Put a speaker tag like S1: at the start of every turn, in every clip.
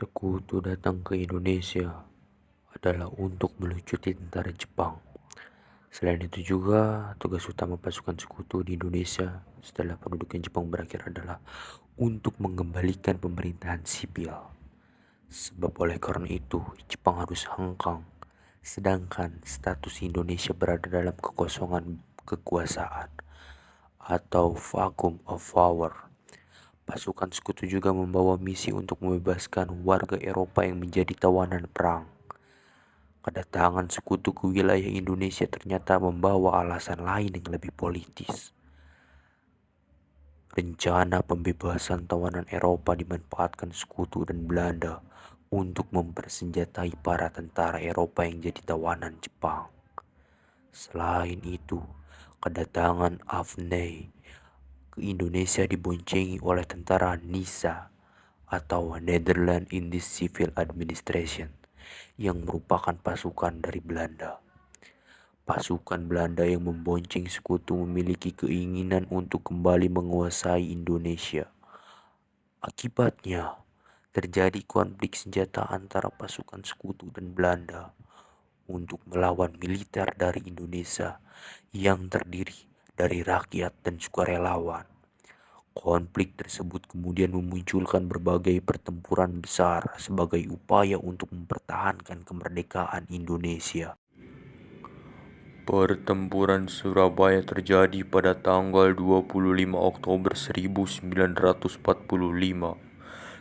S1: Sekutu datang ke Indonesia adalah untuk melucuti tentara Jepang. Selain itu juga, tugas utama pasukan sekutu di Indonesia setelah pendudukan Jepang berakhir adalah untuk mengembalikan pemerintahan sipil. Sebab oleh karena itu, Jepang harus hengkang, sedangkan status Indonesia berada dalam kekosongan kekuasaan atau vacuum of power. Pasukan sekutu juga membawa misi untuk membebaskan warga Eropa yang menjadi tawanan perang. Kedatangan sekutu ke wilayah Indonesia ternyata membawa alasan lain yang lebih politis. Rencana pembebasan tawanan Eropa dimanfaatkan sekutu dan Belanda untuk mempersenjatai para tentara Eropa yang jadi tawanan Jepang. Selain itu, kedatangan Afney ke Indonesia diboncengi oleh tentara NISA atau Netherlands Indies Civil Administration yang merupakan pasukan dari Belanda. Pasukan Belanda yang membonceng sekutu memiliki keinginan untuk kembali menguasai Indonesia. Akibatnya, terjadi konflik senjata antara pasukan sekutu dan Belanda untuk melawan militer dari Indonesia yang terdiri dari rakyat dan sukarelawan. Konflik tersebut kemudian memunculkan berbagai pertempuran besar sebagai upaya untuk mempertahankan kemerdekaan Indonesia. Pertempuran Surabaya terjadi pada tanggal 25 Oktober 1945.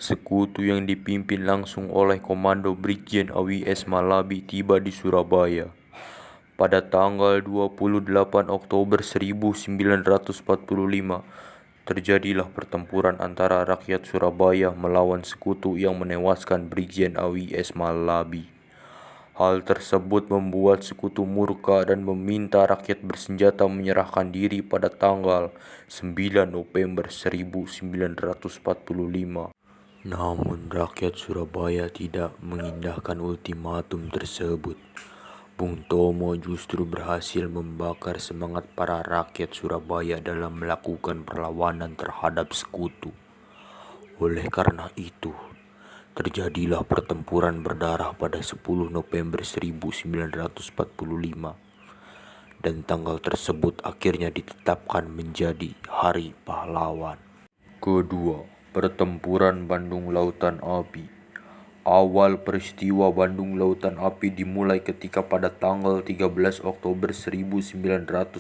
S1: Sekutu yang dipimpin langsung oleh Komando Brigjen AWS Malabi tiba di Surabaya. Pada tanggal 28 Oktober 1945, terjadilah pertempuran antara rakyat Surabaya melawan sekutu yang menewaskan Brigjen AWS Malabi. Hal tersebut membuat sekutu murka dan meminta rakyat bersenjata menyerahkan diri pada tanggal 9 November 1945. Namun rakyat Surabaya tidak mengindahkan ultimatum tersebut. Bung Tomo justru berhasil membakar semangat para rakyat Surabaya dalam melakukan perlawanan terhadap sekutu. Oleh karena itu, terjadilah pertempuran berdarah pada 10 November 1945 dan tanggal tersebut akhirnya ditetapkan menjadi Hari Pahlawan. Kedua, pertempuran Bandung Lautan Api. Awal peristiwa Bandung Lautan Api dimulai ketika pada tanggal 13 Oktober 1945,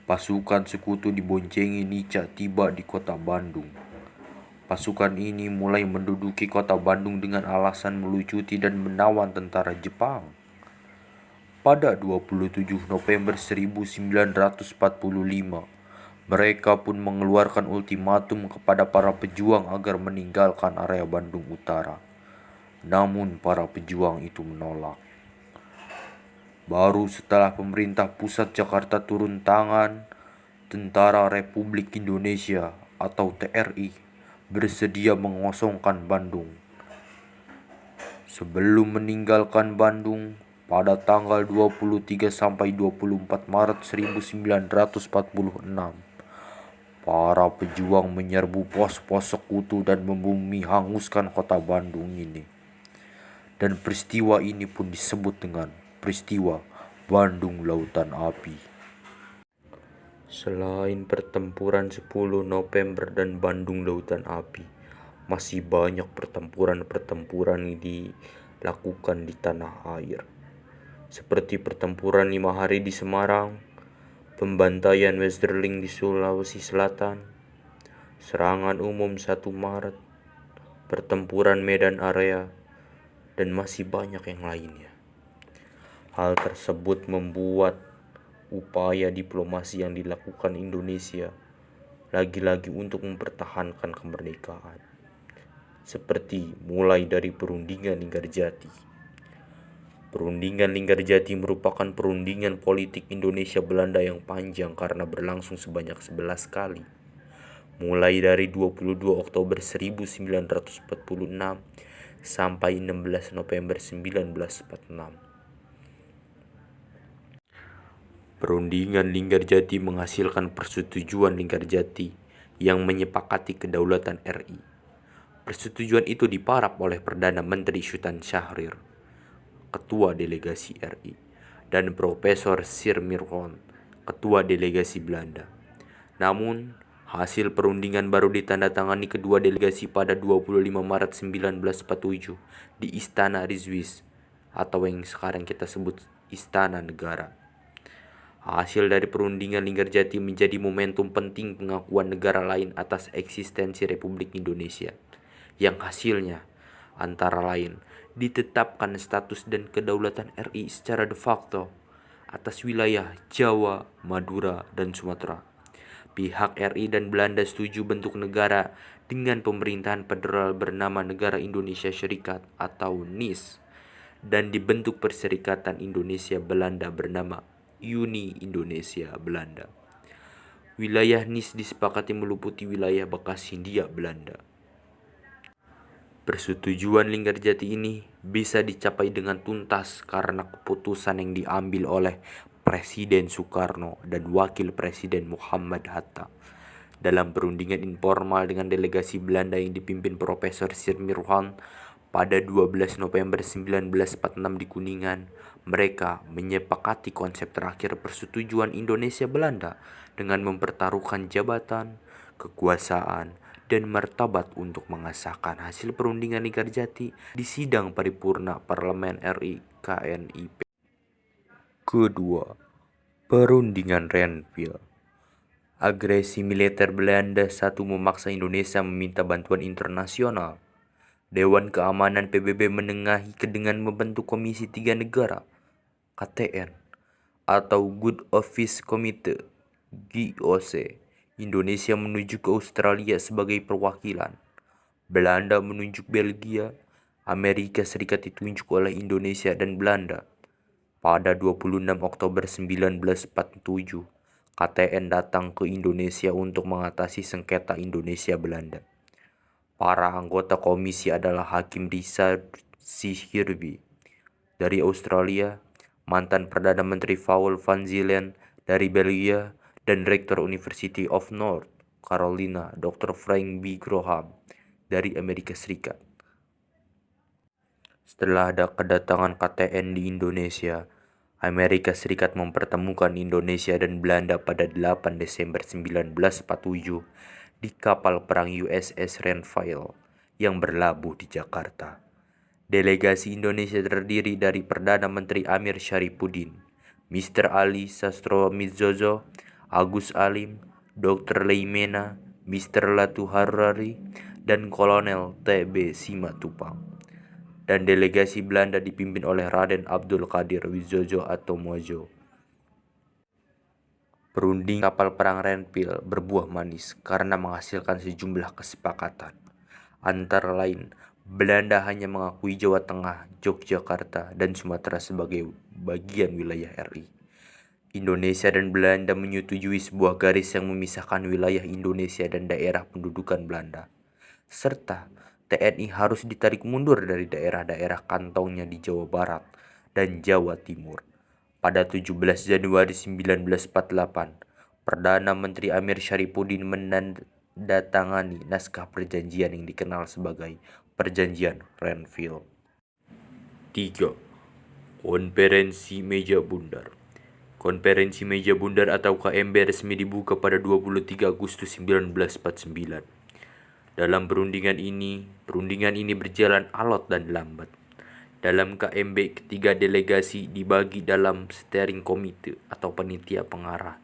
S1: pasukan sekutu diboncengi Nica tiba di kota Bandung. Pasukan ini mulai menduduki kota Bandung dengan alasan melucuti dan menawan tentara Jepang. Pada 27 November 1945, mereka pun mengeluarkan ultimatum kepada para pejuang agar meninggalkan area Bandung Utara. Namun para pejuang itu menolak. Baru setelah pemerintah pusat Jakarta turun tangan, Tentara Republik Indonesia atau TRI bersedia mengosongkan Bandung. Sebelum meninggalkan Bandung, pada tanggal 23 sampai 24 Maret 1946, para pejuang menyerbu pos-pos sekutu dan membumi hanguskan kota Bandung ini. Dan peristiwa ini pun disebut dengan peristiwa Bandung Lautan Api. Selain pertempuran 10 November dan Bandung Lautan Api, masih banyak pertempuran yang dilakukan di tanah air. Seperti pertempuran 5 hari di Semarang, pembantaian Westerling di Sulawesi Selatan, serangan umum 1 Maret, pertempuran Medan Area, dan masih banyak yang lainnya. Hal tersebut membuat upaya diplomasi yang dilakukan Indonesia lagi-lagi untuk mempertahankan kemerdekaan. Seperti mulai dari perundingan Linggarjati. Perundingan Linggarjati merupakan perundingan politik Indonesia-Belanda yang panjang karena berlangsung sebanyak 11 kali. Mulai dari 22 Oktober 1946 sampai 16 November 1946. Perundingan Linggarjati menghasilkan persetujuan Linggarjati yang menyepakati kedaulatan RI. Persetujuan itu diparaf oleh Perdana Menteri Sultan Syahrir, Ketua Delegasi RI, dan Profesor Sirmirwan, Ketua Delegasi Belanda. Namun, hasil perundingan baru ditandatangani kedua delegasi pada 25 Maret 1947 di Istana Rizwiz, atau yang sekarang kita sebut Istana Negara. Hasil dari perundingan Linggarjati menjadi momentum penting pengakuan negara lain atas eksistensi Republik Indonesia, yang hasilnya antara lain ditetapkan status dan kedaulatan RI secara de facto atas wilayah Jawa, Madura, dan Sumatera. Pihak RI dan Belanda setuju bentuk negara dengan pemerintahan federal bernama Negara Indonesia Serikat atau NIS, dan dibentuk Perserikatan Indonesia Belanda bernama Uni Indonesia Belanda. Wilayah NIS disepakati meliputi wilayah bekas Hindia Belanda. Persetujuan Linggarjati ini bisa dicapai dengan tuntas karena keputusan yang diambil oleh Presiden Soekarno dan Wakil Presiden Muhammad Hatta. Dalam perundingan informal dengan delegasi Belanda yang dipimpin Profesor Sirmirwan pada 12 November 1946 di Kuningan, mereka menyepakati konsep terakhir persetujuan Indonesia-Belanda dengan mempertaruhkan jabatan, kekuasaan, dan martabat untuk mengesahkan hasil perundingan Linggarjati di sidang paripurna Parlemen RI KNIP. Kedua, perundingan Renville. Agresi militer Belanda satu memaksa Indonesia meminta bantuan internasional. Dewan Keamanan PBB menengahi dengan membentuk Komisi Tiga Negara KTN atau Good Office Committee GOC. Indonesia menuju ke Australia sebagai perwakilan. Belanda menunjuk Belgia. Amerika Serikat ditunjuk oleh Indonesia dan Belanda. Pada 26 Oktober 1947, KTN datang ke Indonesia untuk mengatasi sengketa Indonesia-Belanda. Para anggota komisi adalah Hakim Richard C. Hirby dari Australia, mantan Perdana Menteri Paul van Zelen dari Belgia, dan Rektor University of North Carolina Dr. Frank B. Graham dari Amerika Serikat. Setelah ada kedatangan KTN di Indonesia, Amerika Serikat mempertemukan Indonesia dan Belanda pada 8 Desember 1947 di kapal perang USS Renville yang berlabuh di Jakarta. Delegasi Indonesia terdiri dari Perdana Menteri Amir Syarifuddin, Mr. Ali Sastroamidjojo, Agus Alim, Dr. Leimena, Mr. Latu Harari, dan Kolonel T.B. Simatupang. Dan delegasi Belanda dipimpin oleh Raden Abdul Qadir Widjojo atau Mojo. Perundingan kapal perang Renville berbuah manis karena menghasilkan sejumlah kesepakatan. Antara lain, Belanda hanya mengakui Jawa Tengah, Yogyakarta, dan Sumatera sebagai bagian wilayah RI. Indonesia dan Belanda menyetujui sebuah garis yang memisahkan wilayah Indonesia dan daerah pendudukan Belanda, serta TNI harus ditarik mundur dari daerah-daerah kantongnya di Jawa Barat dan Jawa Timur. Pada 17 Januari 1948, Perdana Menteri Amir Syarifuddin menandatangani naskah perjanjian yang dikenal sebagai Perjanjian Renville. 3. Konferensi Meja Bundar. Konferensi Meja Bundar atau KMB resmi dibuka pada 23 Agustus 1949. Dalam perundingan ini berjalan alot dan lambat. Dalam KMB, ketiga delegasi dibagi dalam steering committee atau panitia pengarah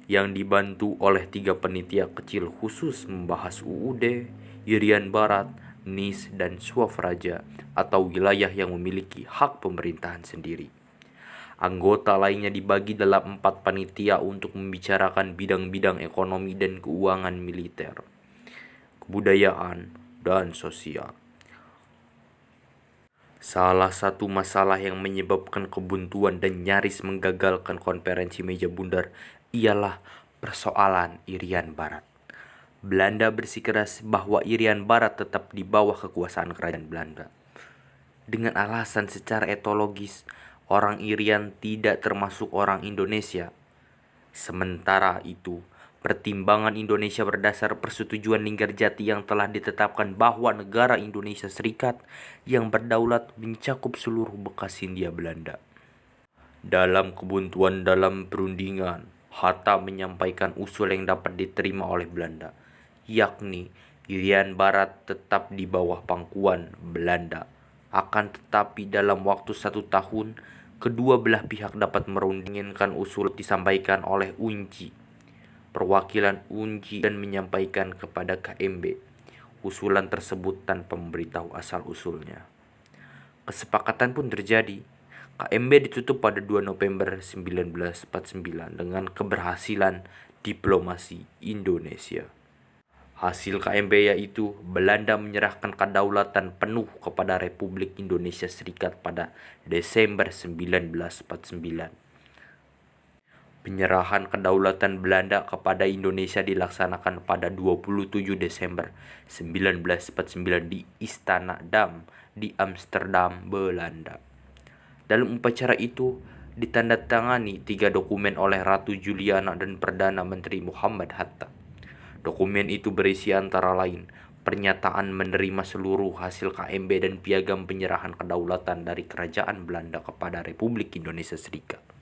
S1: yang dibantu oleh 3 panitia kecil khusus membahas UUD, Irian Barat, NIS, dan Swafraja atau wilayah yang memiliki hak pemerintahan sendiri. Anggota lainnya dibagi dalam 4 panitia untuk membicarakan bidang-bidang ekonomi dan keuangan militer, kebudayaan, dan sosial. Salah satu masalah yang menyebabkan kebuntuan dan nyaris menggagalkan konferensi Meja Bundar ialah persoalan Irian Barat. Belanda bersikeras bahwa Irian Barat tetap di bawah kekuasaan kerajaan Belanda. Dengan alasan secara etologis, orang Irian tidak termasuk orang Indonesia. Sementara itu, Pertimbangan Indonesia berdasar persetujuan Linggarjati yang telah ditetapkan bahwa negara Indonesia Serikat yang berdaulat mencakup seluruh bekas Hindia Belanda. Dalam kebuntuan dalam perundingan, Hatta menyampaikan usul yang dapat diterima oleh Belanda, yakni Irian Barat tetap di bawah pangkuan Belanda. Akan tetapi dalam waktu 1 tahun, kedua belah pihak dapat merundingkan usul disampaikan oleh Unji. Perwakilan Unji dan menyampaikan kepada KMB usulan tersebut tanpa memberitahu asal-usulnya. Kesepakatan pun terjadi. KMB ditutup pada 2 November 1949 dengan keberhasilan diplomasi Indonesia. Hasil KMB yaitu Belanda menyerahkan kedaulatan penuh kepada Republik Indonesia Serikat pada Desember 1949. Penyerahan kedaulatan Belanda kepada Indonesia dilaksanakan pada 27 Desember 1949 di Istana Dam di Amsterdam, Belanda. Dalam upacara itu ditandatangani 3 dokumen oleh Ratu Juliana dan Perdana Menteri Muhammad Hatta. Dokumen itu berisi antara lain pernyataan menerima seluruh hasil KMB dan piagam penyerahan kedaulatan dari Kerajaan Belanda kepada Republik Indonesia Serikat.